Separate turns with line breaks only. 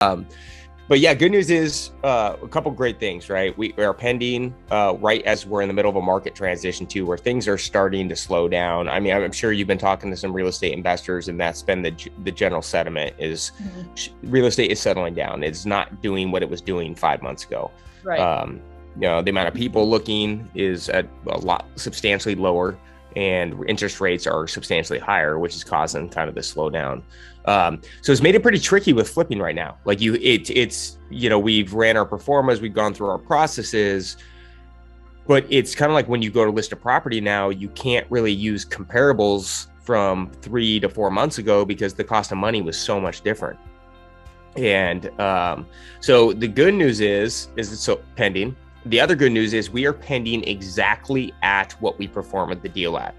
But yeah, good news is a couple great things, right? We are pending right as we're in the middle of a market transition too, where things are starting to slow down. I mean, I'm sure you've been talking to some real estate investors, and that's been the general sentiment is real estate is settling down. It's not doing what it was doing 5 months ago.
Right.
The amount of people looking is at a lot substantially lower, and interest rates are substantially higher, which is causing kind of the slowdown. So it's made it pretty tricky with flipping right now. Like we've ran our performers, we've gone through our processes, but it's kind of like when you go to list a property now, you can't really use comparables from 3 to 4 months ago because the cost of money was so much different. And so the good news is it's so pending. The other good news is we are pending exactly at what we performed the deal at.